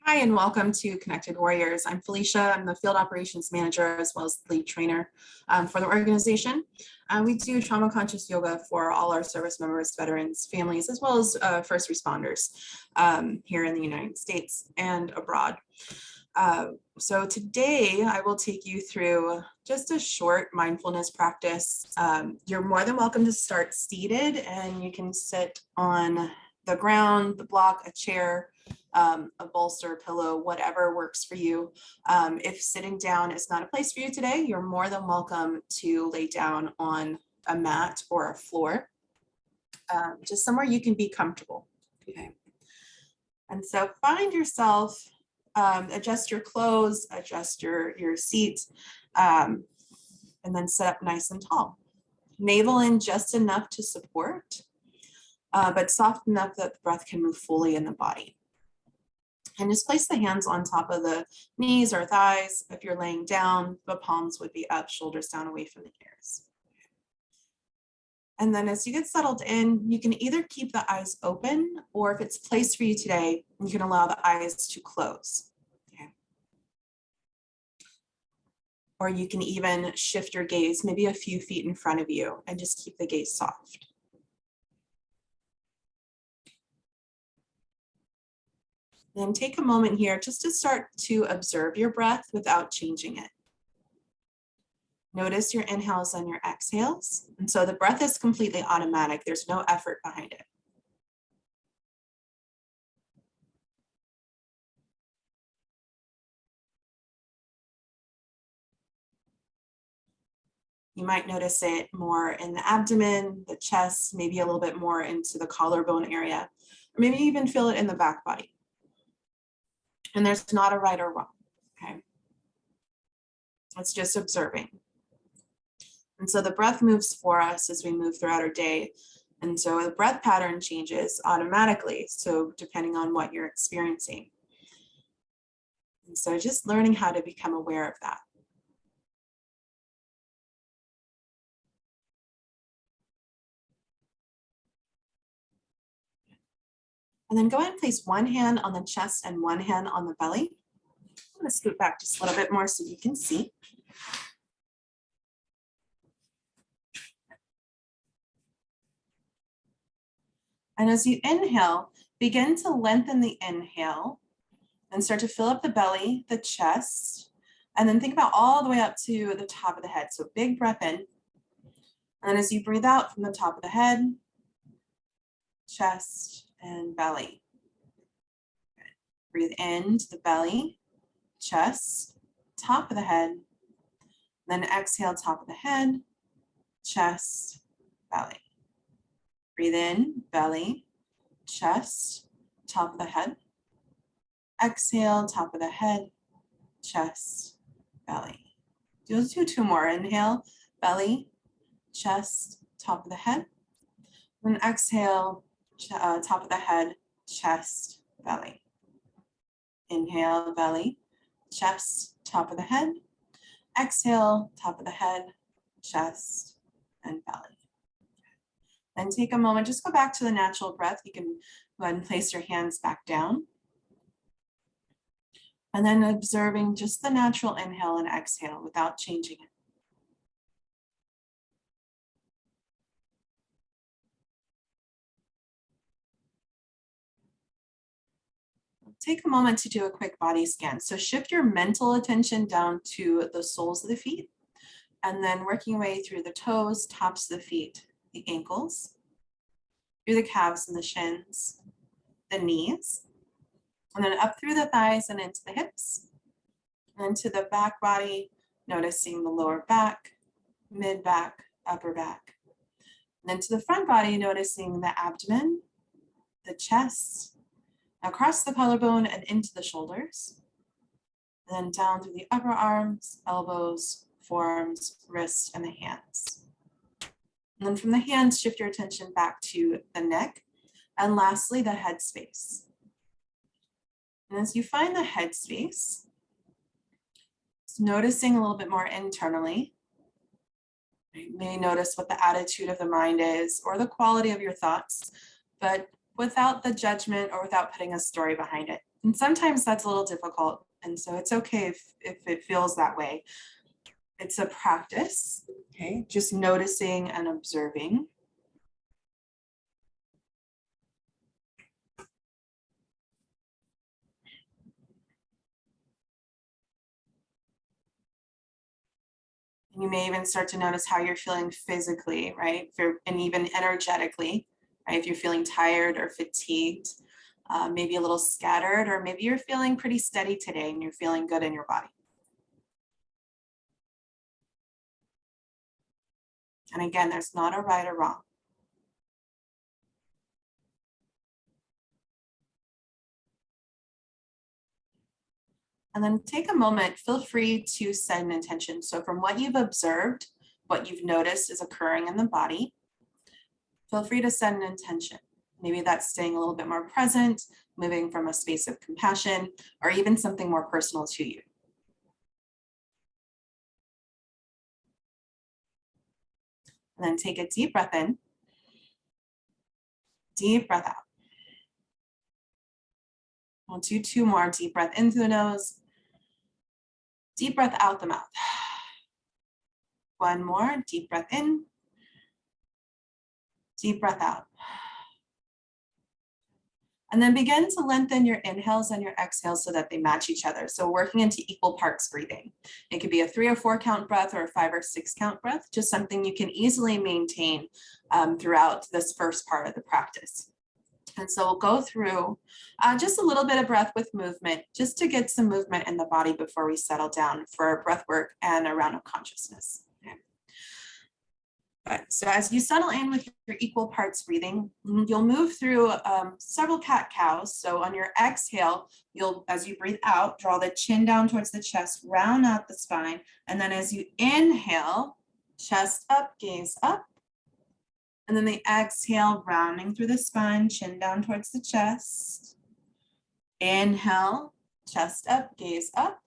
Hi, and welcome to Connected Warriors. I'm Felicia. I'm the Field Operations Manager as well as the lead trainer for the organization. We do trauma-conscious yoga for all our service members, veterans, families, as well as first responders here in the United States and abroad. So today I will take you through just a short mindfulness practice. You're more than welcome to start seated, and you can sit on the ground, the block, a chair, a bolster, pillow, whatever works for you. If sitting down is not a place for you today, you're more than welcome to lay down on a mat or a floor, just somewhere you can be comfortable. Okay. And so find yourself, adjust your clothes, adjust your seat, and then sit up nice and tall. Navel in just enough to support, but soft enough that the breath can move fully in the body. And just place the hands on top of the knees or thighs. If you're laying down, the palms would be up, shoulders down away from the ears. And then as you get settled in, you can either keep the eyes open, or if it's placed for you today, you can allow the eyes to close. Okay. Or you can even shift your gaze maybe a few feet in front of you and just keep the gaze soft. Then take a moment here just to start to observe your breath without changing it. Notice your inhales and your exhales. And so the breath is completely automatic. There's no effort behind it. You might notice it more in the abdomen, the chest, maybe a little bit more into the collarbone area, or maybe even feel it in the back body. And there's not a right or wrong, okay? It's just observing. And so the breath moves for us as we move throughout our day. And so the breath pattern changes automatically, so depending on what you're experiencing. And so just learning how to become aware of that. And then go ahead and place one hand on the chest and one hand on the belly. I'm going to scoot back just a little bit more so you can see. And as you inhale, begin to lengthen the inhale and start to fill up the belly, the chest, and then think about all the way up to the top of the head. So big breath in. And as you breathe out from the top of the head, chest, and belly. Good. Breathe into the belly, chest, top of the head, then exhale, top of the head, chest, belly. Breathe in, belly, chest, top of the head. Exhale, top of the head, chest, belly. Do two more. Inhale, belly, chest, top of the head. Then exhale, top of the head, chest, belly. Inhale, belly, chest, top of the head. Exhale, top of the head, chest, and belly. Then take a moment, just go back to the natural breath. You can go ahead and place your hands back down. And then observing just the natural inhale and exhale without changing it. Take a moment to do a quick body scan. So shift your mental attention down to the soles of the feet, and then working your way through the toes, tops of the feet, the ankles, through the calves and the shins, the knees, and then up through the thighs and into the hips, and to the back body, noticing the lower back, mid back, upper back. And then to the front body, noticing the abdomen, the chest, across the collarbone and into the shoulders, and then down through the upper arms, elbows, forearms, wrists, and the hands. And then from the hands, shift your attention back to the neck, and lastly, the head space. And as you find the head space, noticing a little bit more internally, you may notice what the attitude of the mind is or the quality of your thoughts, but without the judgment or without putting a story behind it. And sometimes that's a little difficult. And so it's okay if it feels that way. It's a practice, okay? Just noticing and observing. You may even start to notice how you're feeling physically, right? And even energetically, right? If you're feeling tired or fatigued, maybe a little scattered, or maybe you're feeling pretty steady today and you're feeling good in your body. And again, there's not a right or wrong. And then take a moment, feel free to set an intention. So from what you've observed, what you've noticed is occurring in the body, feel free to set an intention. Maybe that's staying a little bit more present, moving from a space of compassion, or even something more personal to you. And then take a deep breath in, deep breath out. We'll do 2 more. Deep breath in through the nose, deep breath out the mouth. 1 more, deep breath in, deep breath out. And then begin to lengthen your inhales and your exhales so that they match each other. So working into equal parts breathing. It could be a 3 or 4 count breath or a 5 or 6 count breath, just something you can easily maintain throughout this first part of the practice. And so we'll go through just a little bit of breath with movement, just to get some movement in the body before we settle down for breath work and a round of consciousness. So as you settle in with your equal parts breathing, you'll move through several cat-cows. So on your exhale, as you breathe out, draw the chin down towards the chest, round out the spine. And then as you inhale, chest up, gaze up. And then the exhale, rounding through the spine, chin down towards the chest. Inhale, chest up, gaze up.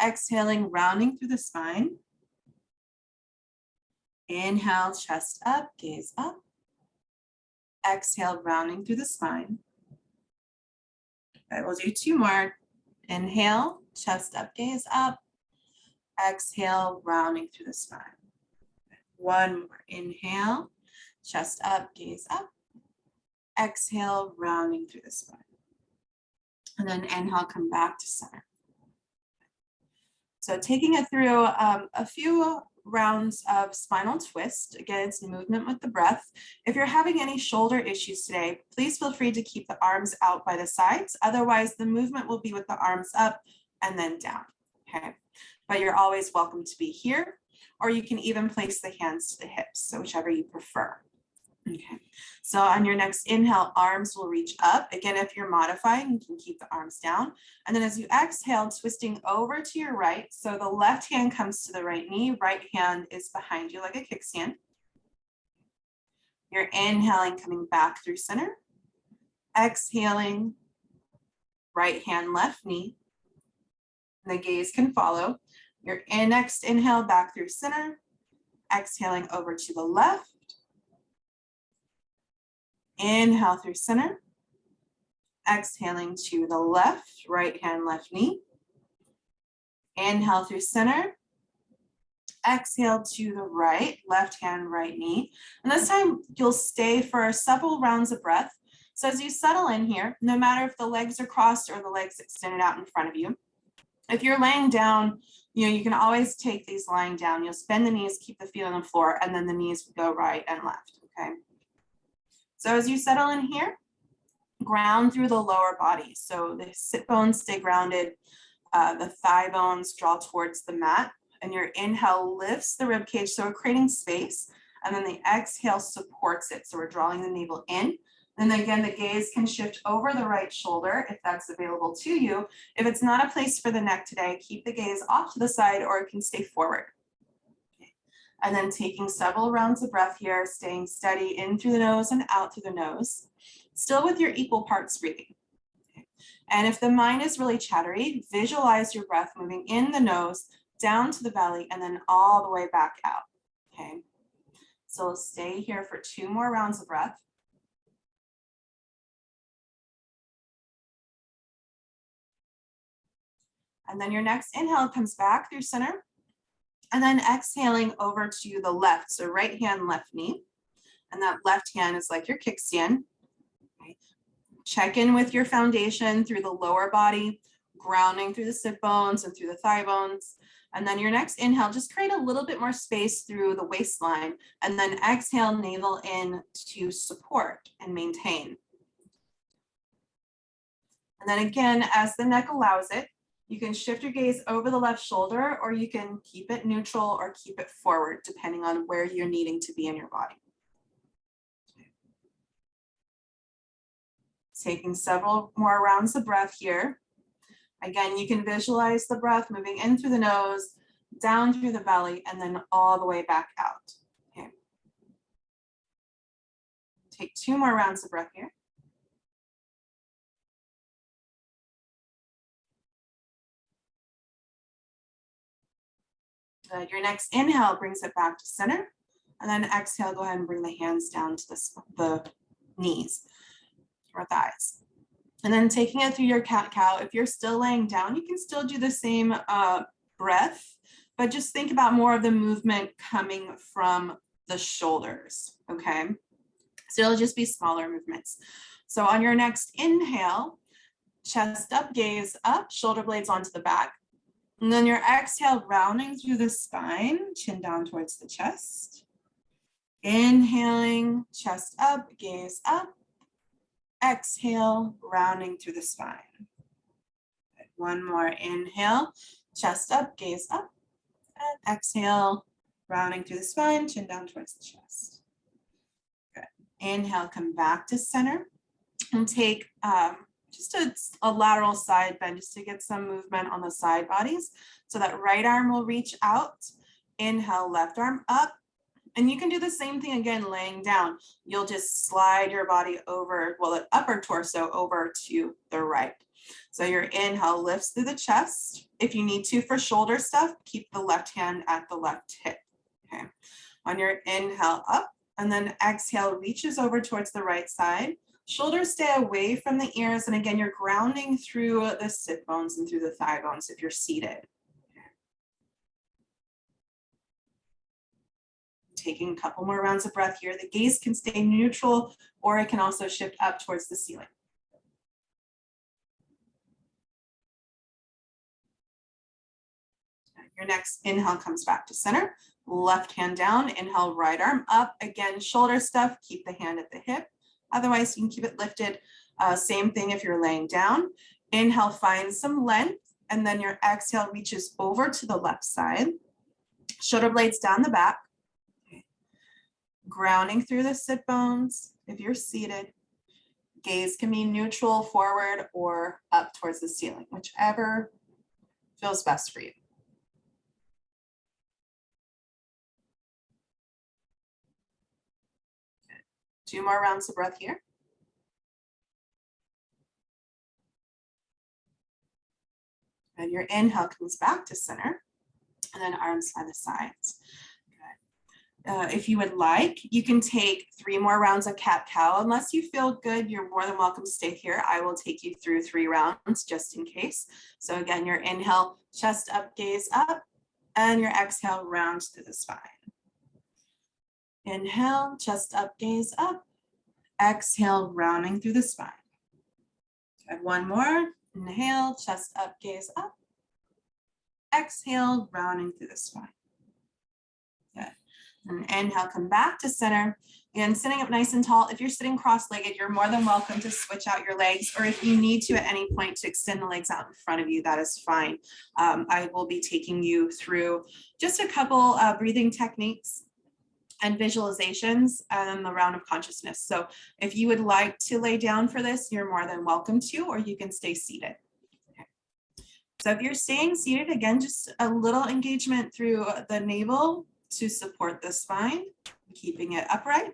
Exhaling, rounding through the spine. Inhale, chest up, gaze up. Exhale, rounding through the spine. Okay, we'll do 2 more. Inhale, chest up, gaze up. Exhale, rounding through the spine. 1 more. Inhale, chest up, gaze up. Exhale, rounding through the spine. And then inhale, come back to center. So taking it through a few rounds of spinal twist. Again, it's movement with the breath. If you're having any shoulder issues today, please feel free to keep the arms out by the sides. Otherwise, the movement will be with the arms up and then down, okay? But you're always welcome to be here, or you can even place the hands to the hips, so whichever you prefer. Okay, so on your next inhale, arms will reach up. Again, if you're modifying, you can keep the arms down. And then as you exhale, twisting over to your right. So the left hand comes to the right knee, right hand is behind you like a kickstand. You're inhaling, coming back through center. Exhaling, right hand, left knee. And the gaze can follow. Your next inhale, back through center. Exhaling over to the left. Inhale through center. Exhaling to the left, right hand, left knee. Inhale through center. Exhale to the right, left hand, right knee. And this time you'll stay for several rounds of breath. So as you settle in here, no matter if the legs are crossed or the legs extended out in front of you, if you're laying down, you can always take these lying down. You'll bend the knees, keep the feet on the floor, and then the knees go right and left, okay? So as you settle in here, ground through the lower body. So the sit bones stay grounded, the thigh bones draw towards the mat, and your inhale lifts the rib cage, so we're creating space, and then the exhale supports it. So we're drawing the navel in. And then again, the gaze can shift over the right shoulder if that's available to you. If it's not a place for the neck today, keep the gaze off to the side, or it can stay forward. And then taking several rounds of breath here, staying steady in through the nose and out through the nose, still with your equal parts breathing. And if the mind is really chattery, visualize your breath moving in the nose, down to the belly, and then all the way back out, okay? So we'll stay here for 2 more rounds of breath. And then your next inhale comes back through center. And then exhaling over to the left. So right hand, left knee. And that left hand is like your kickstand. Okay. Check in with your foundation through the lower body, grounding through the sit bones and through the thigh bones. And then your next inhale, just create a little bit more space through the waistline. And then exhale, navel in to support and maintain. And then again, as the neck allows it, you can shift your gaze over the left shoulder, or you can keep it neutral or keep it forward, depending on where you're needing to be in your body. Taking several more rounds of breath here. Again, you can visualize the breath moving in through the nose, down through the belly, and then all the way back out. Okay. Take 2 more rounds of breath here. Good. Your next inhale brings it back to center. And then exhale, go ahead and bring the hands down to the knees or thighs. And then taking it through your cat-cow. If you're still laying down, you can still do the same breath, but just think about more of the movement coming from the shoulders, okay? So it'll just be smaller movements. So on your next inhale, chest up, gaze up, shoulder blades onto the back. And then your exhale, rounding through the spine, chin down towards the chest. Inhaling, chest up, gaze up. Exhale, rounding through the spine. Good. One more inhale, chest up, gaze up. And exhale, rounding through the spine, chin down towards the chest. Good. Inhale, come back to center and take just a lateral side bend just to get some movement on the side bodies. So that right arm will reach out. Inhale, left arm up. And you can do the same thing again, laying down. You'll just slide your body over, well, the upper torso over to the right. So your inhale lifts through the chest. If you need to for shoulder stuff, keep the left hand at the left hip. Okay. On your inhale up, and then exhale reaches over towards the right side. Shoulders stay away from the ears. And again, you're grounding through the sit bones and through the thigh bones if you're seated. Taking a couple more rounds of breath here. The gaze can stay neutral, or it can also shift up towards the ceiling. Your next inhale comes back to center. Left hand down, inhale, right arm up. Again, shoulder stuff, keep the hand at the hip. Otherwise, you can keep it lifted. Same thing if you're laying down. Inhale, find some length, and then your exhale reaches over to the left side. Shoulder blades down the back. Grounding through the sit bones. If you're seated, gaze can be neutral, forward, or up towards the ceiling, whichever feels best for you. Good. 2 more rounds of breath here. And your inhale comes back to center, and then arms by the sides. If you would like, you can take 3 more rounds of cat-cow. Unless you feel good, you're more than welcome to stay here. I will take you through 3 rounds just in case. So again, your inhale, chest up, gaze up, and your exhale rounds through the spine. Inhale, chest up, gaze up. Exhale, rounding through the spine. Good. 1 more. Inhale, chest up, gaze up. Exhale, rounding through the spine. Good. And inhale, come back to center. And sitting up nice and tall. If you're sitting cross-legged, you're more than welcome to switch out your legs, or if you need to at any point to extend the legs out in front of you, that is fine. I will be taking you through just a couple breathing techniques and visualizations and the round of consciousness. So if you would like to lay down for this, you're more than welcome to, or you can stay seated. Okay. So if you're staying seated, again, just a little engagement through the navel to support the spine, keeping it upright.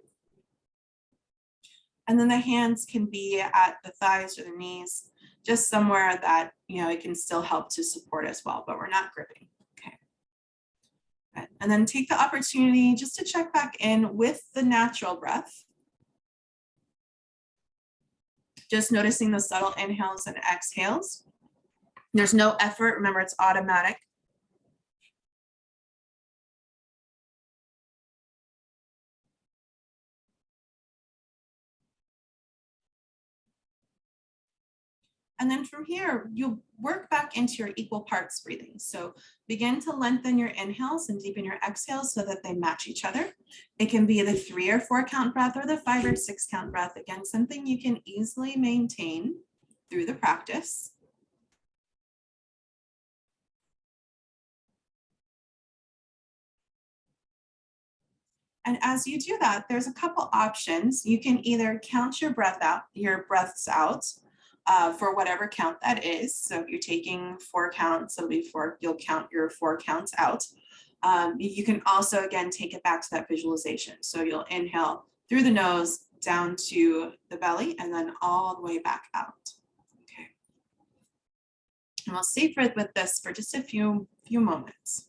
And then the hands can be at the thighs or the knees, just somewhere that, it can still help to support as well, but we're not gripping. Okay. Good. And then take the opportunity just to check back in with the natural breath. Just noticing the subtle inhales and exhales. There's no effort. Remember, it's automatic. And then from here, you'll work back into your equal parts breathing. So begin to lengthen your inhales and deepen your exhales so that they match each other. It can be the 3 or 4 count breath or the 5 or 6 count breath. Again, something you can easily maintain through the practice. And as you do that, there's a couple options. You can either count your breaths out for whatever count that is. So if you're taking 4 counts, it'll be 4, you'll count your 4 counts out. You can also, again, take it back to that visualization. So you'll inhale through the nose down to the belly and then all the way back out. Okay. And we'll stay with this for just a few moments.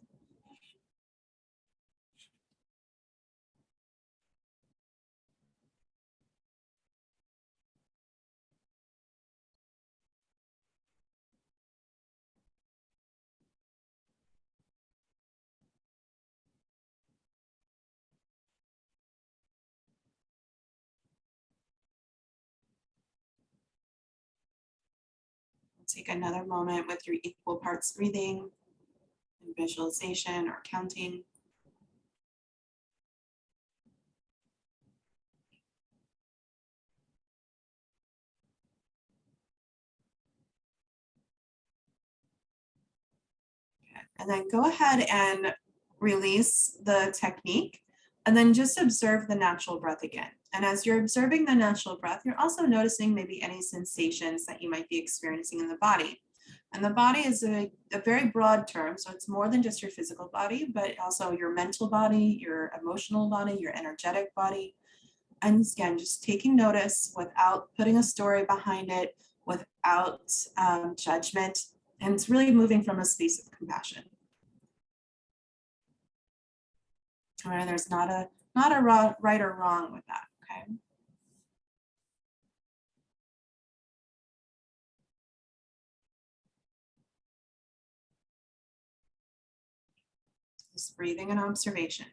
Take another moment with your equal parts breathing and visualization or counting. Okay. And then go ahead and release the technique and then just observe the natural breath again. And as you're observing the natural breath, you're also noticing maybe any sensations that you might be experiencing in the body. And the body is a very broad term, so it's more than just your physical body, but also your mental body, your emotional body, your energetic body. And again, just taking notice without putting a story behind it, without judgment, and it's really moving from a space of compassion. All right, there's not a right or wrong with that, okay? Just breathing and observation.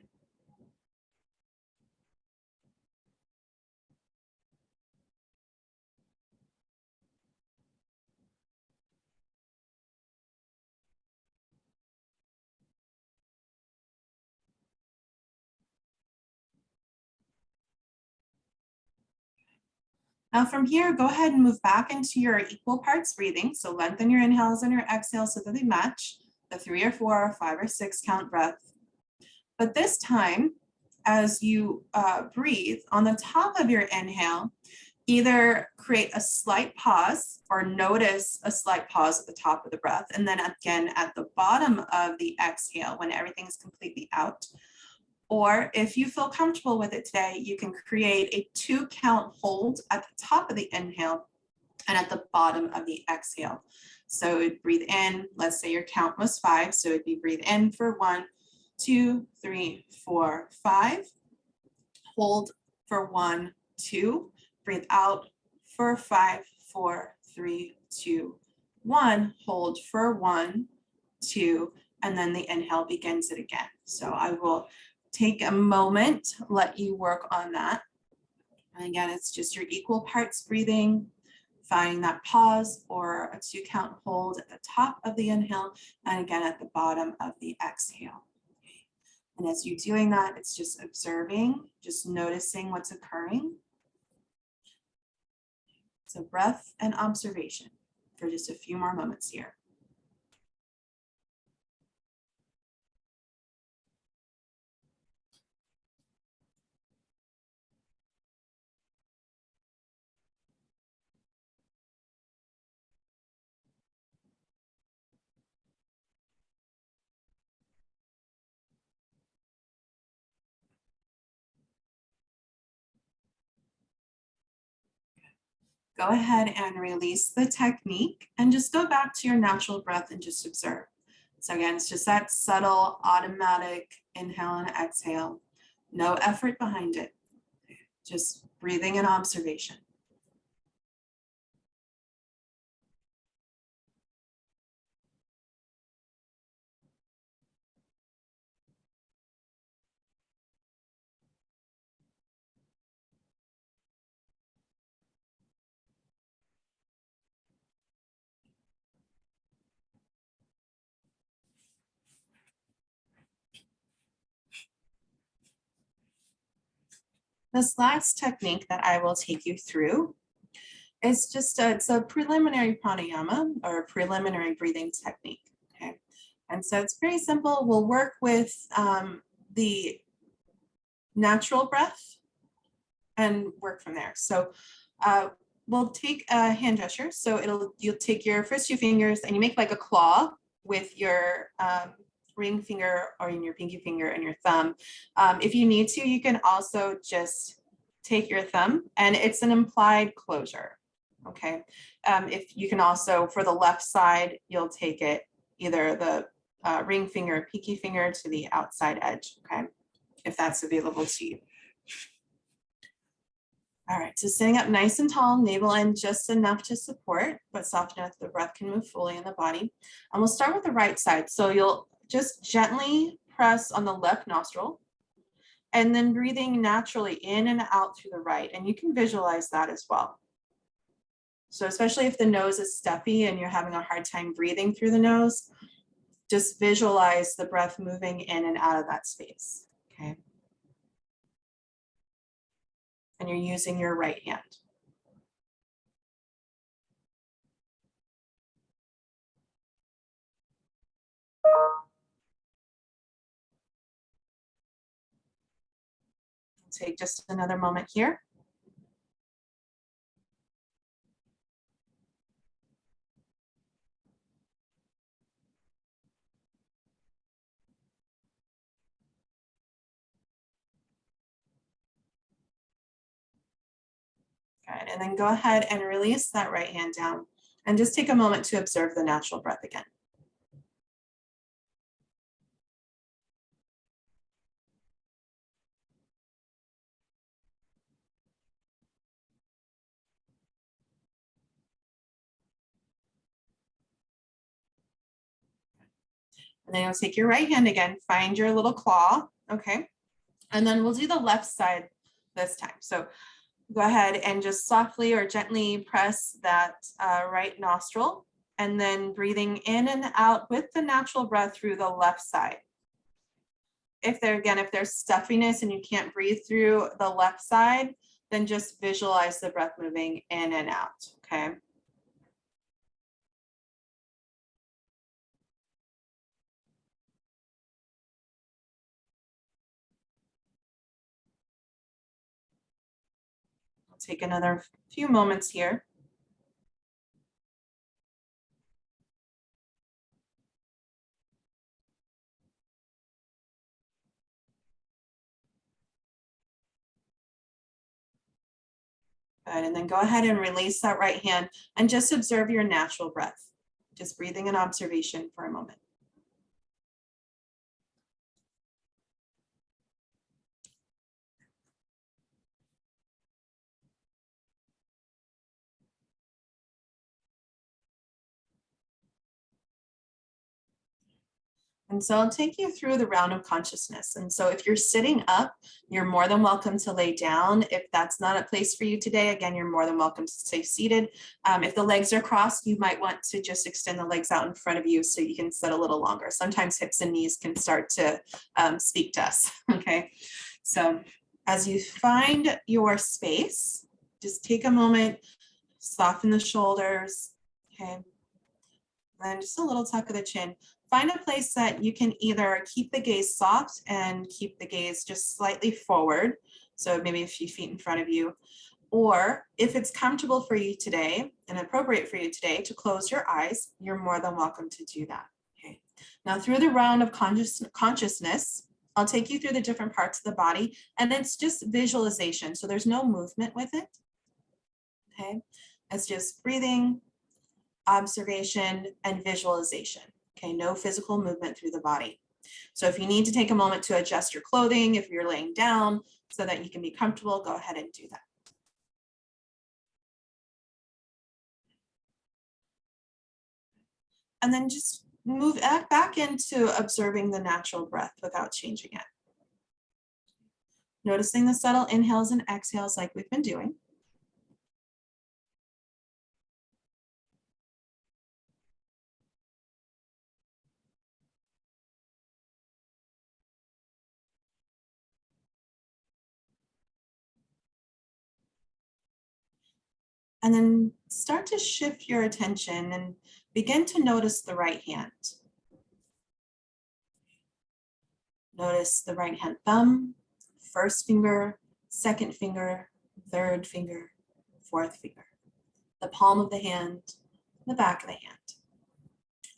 Now from here, go ahead and move back into your equal parts breathing. So lengthen your inhales and your exhales so that they match the 3 or 4 or 5 or 6 count breath. But this time, as you breathe, on the top of your inhale, either create a slight pause or notice a slight pause at the top of the breath. And then again, at the bottom of the exhale, when everything is completely out. Or if you feel comfortable with it today, you can create a 2 count hold at the top of the inhale and at the bottom of the exhale. So breathe in, let's say your count was 5. So it'd be breathe in for 1, 2, 3, 4, 5. Hold for 1, 2. Breathe out for 5, 4, 3, 2, 1. Hold for 1, 2, and then the inhale begins it again. So I will take a moment, let you work on that. And again, it's just your equal parts breathing, finding that pause or a 2 count hold at the top of the inhale and again at the bottom of the exhale. And as you're doing that, it's just observing, just noticing what's occurring. So breath and observation for just a few more moments here. Go ahead and release the technique and just go back to your natural breath and just observe. So again, it's just that subtle automatic inhale and exhale, no effort behind it, just breathing and observation. This last technique that I will take you through is just it's a preliminary pranayama or a preliminary breathing technique. Okay, and so it's very simple. We'll work with the natural breath and work from there. So we'll take a hand gesture. So you'll take your first two fingers and you make like a claw with your ring finger or in your pinky finger and your thumb. If you need to, you can also just take your thumb, and it's an implied closure. Okay. If you can also, for the left side, you'll take it either the ring finger or pinky finger to the outside edge. Okay, if that's available to you. All right, so sitting up nice and tall, navel in just enough to support, but soft enough the breath can move fully in the body. And we'll start with the right side. So you'll just gently press on the left nostril and then breathing naturally in and out through the right. And you can visualize that as well. So especially if the nose is stuffy and you're having a hard time breathing through the nose, just visualize the breath moving in and out of that space, okay? And you're using your right hand. Take just another moment here. Good, and then go ahead and release that right hand down and just take a moment to observe the natural breath again. And then you'll take your right hand again, find your little claw, okay? And then we'll do the left side this time. So go ahead and just softly or gently press that right nostril, and then breathing in and out with the natural breath through the left side. If there's stuffiness and you can't breathe through the left side, then just visualize the breath moving in and out, okay? I'll take another few moments here. Good, and then go ahead and release that right hand and just observe your natural breath. Just breathing and observation for a moment. And so I'll take you through the round of consciousness. And so if you're sitting up, you're more than welcome to lay down. If that's not a place for you today, again, you're more than welcome to stay seated. If the legs are crossed, you might want to just extend the legs out in front of you so you can sit a little longer. Sometimes hips and knees can start to speak to us, okay? So as you find your space, just take a moment, soften the shoulders, okay? And then just a little tuck of the chin. Find a place that you can either keep the gaze soft and keep the gaze just slightly forward, so maybe a few feet in front of you, or if it's comfortable for you today and appropriate for you today to close your eyes, you're more than welcome to do that. Okay. Now through the round of consciousness, I'll take you through the different parts of the body, and it's just visualization, so there's no movement with it. Okay, it's just breathing, observation, and visualization. Okay, no physical movement through the body. So if you need to take a moment to adjust your clothing, if you're laying down so that you can be comfortable, go ahead and do that. And then just move back into observing the natural breath without changing it. Noticing the subtle inhales and exhales like we've been doing. And then start to shift your attention and begin to notice the right hand. Notice the right hand thumb, first finger, second finger, third finger, fourth finger. The palm of the hand, the back of the hand.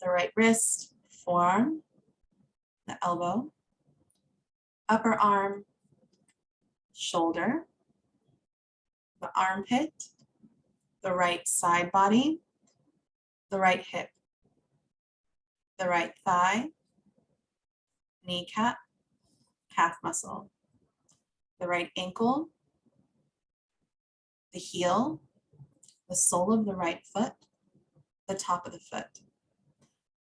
The right wrist, forearm, the elbow, upper arm, shoulder, the armpit, the right side body, the right hip, the right thigh, kneecap, calf muscle, the right ankle, the heel, the sole of the right foot, the top of the foot,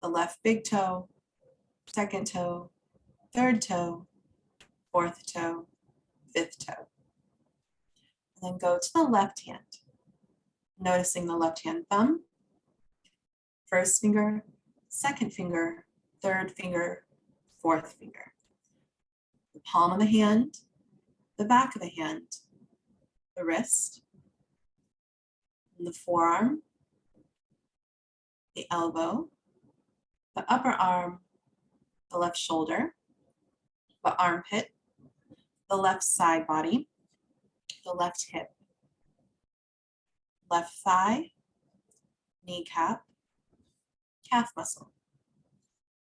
the left big toe, second toe, third toe, fourth toe, fifth toe. And then go to the left hand, noticing the left hand thumb, first finger, second finger, third finger, fourth finger. The palm of the hand, the back of the hand, the wrist, the forearm, the elbow, the upper arm, the left shoulder, the armpit, the left side body, the left hip, left thigh, kneecap, calf muscle,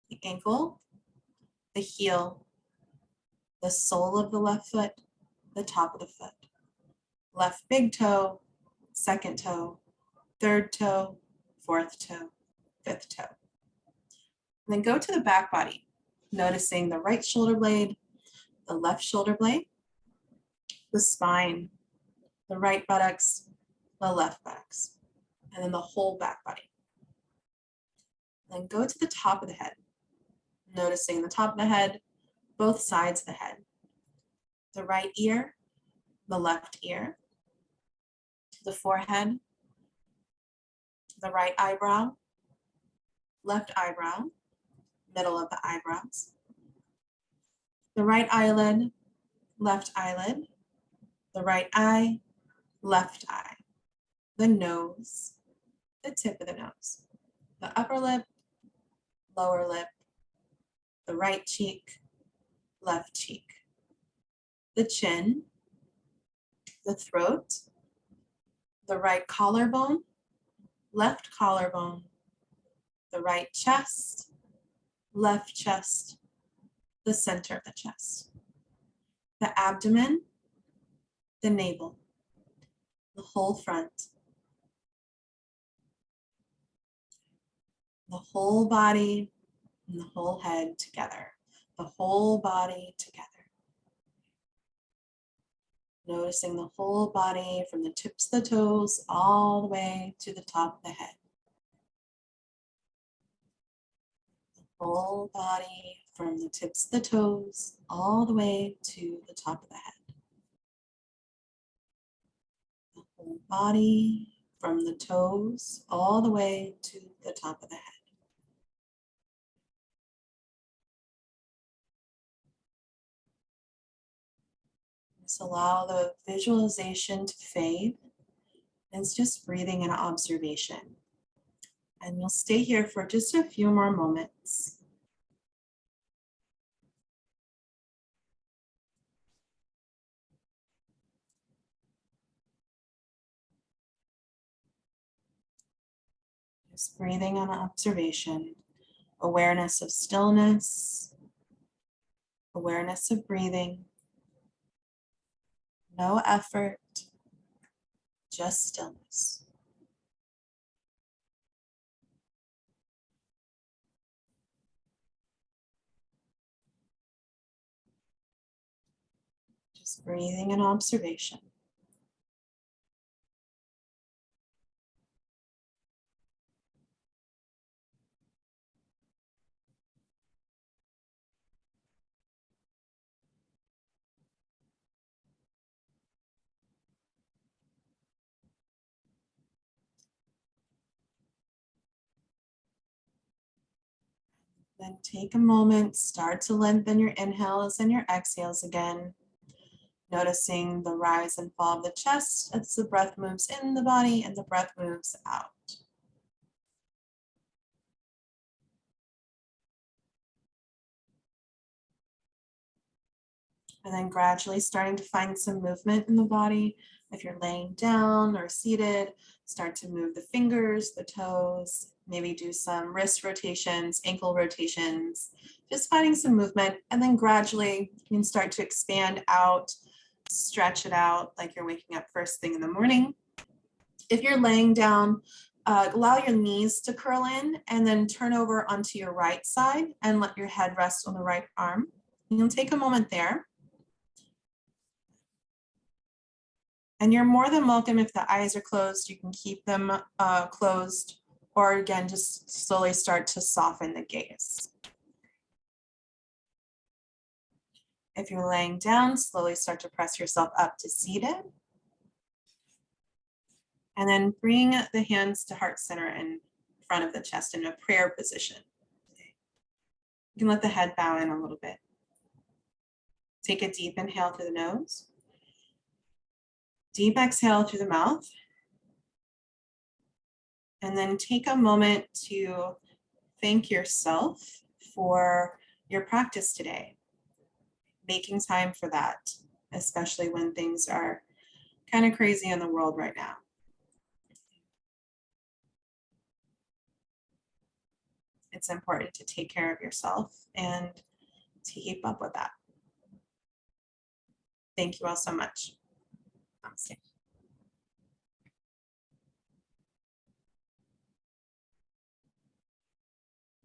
the ankle, the heel, the sole of the left foot, the top of the foot, left big toe, second toe, third toe, fourth toe, fifth toe. And then go to the back body, noticing the right shoulder blade, the left shoulder blade, the spine, the right buttocks, the left buttocks, and then the whole back body. Then go to the top of the head, noticing the top of the head, both sides of the head, the right ear, the left ear, the forehead, the right eyebrow, left eyebrow, middle of the eyebrows, the right eyelid, left eyelid, the right eye, left eye, the nose, the tip of the nose, the upper lip, lower lip, the right cheek, left cheek, the chin, the throat, the right collarbone, left collarbone, the right chest, left chest, the center of the chest, the abdomen, the navel, the whole front, the whole body and the whole head together, the whole body together. Noticing the whole body from the tips of the toes all the way to the top of the head. The whole body from the tips of the toes all the way to the top of the head. The whole body from the toes all the way to the top of the head. Just allow the visualization to fade. And it's just breathing and observation. And you'll stay here for just a few more moments. Just breathing on observation, awareness of stillness, awareness of breathing, no effort, just stillness. Just breathing and observation. Then take a moment, start to lengthen your inhales and your exhales again. Noticing the rise and fall of the chest as the breath moves in the body and the breath moves out. And then gradually starting to find some movement in the body. If you're laying down or seated, start to move the fingers, the toes, maybe do some wrist rotations, ankle rotations, just finding some movement. And then gradually you can start to expand out, stretch it out like you're waking up first thing in the morning. If you're laying down, allow your knees to curl in and then turn over onto your right side and let your head rest on the right arm. You'll take a moment there. And you're more than welcome if the eyes are closed, you can keep them closed, or again, just slowly start to soften the gaze. If you're laying down, slowly start to press yourself up to seated. And then bring the hands to heart center in front of the chest in a prayer position. You can let the head bow in a little bit. Take a deep inhale through the nose. Deep exhale through the mouth. And then take a moment to thank yourself for your practice today. Making time for that, especially when things are kind of crazy in the world right now. It's important to take care of yourself and to keep up with that. Thank you all so much. Namaste.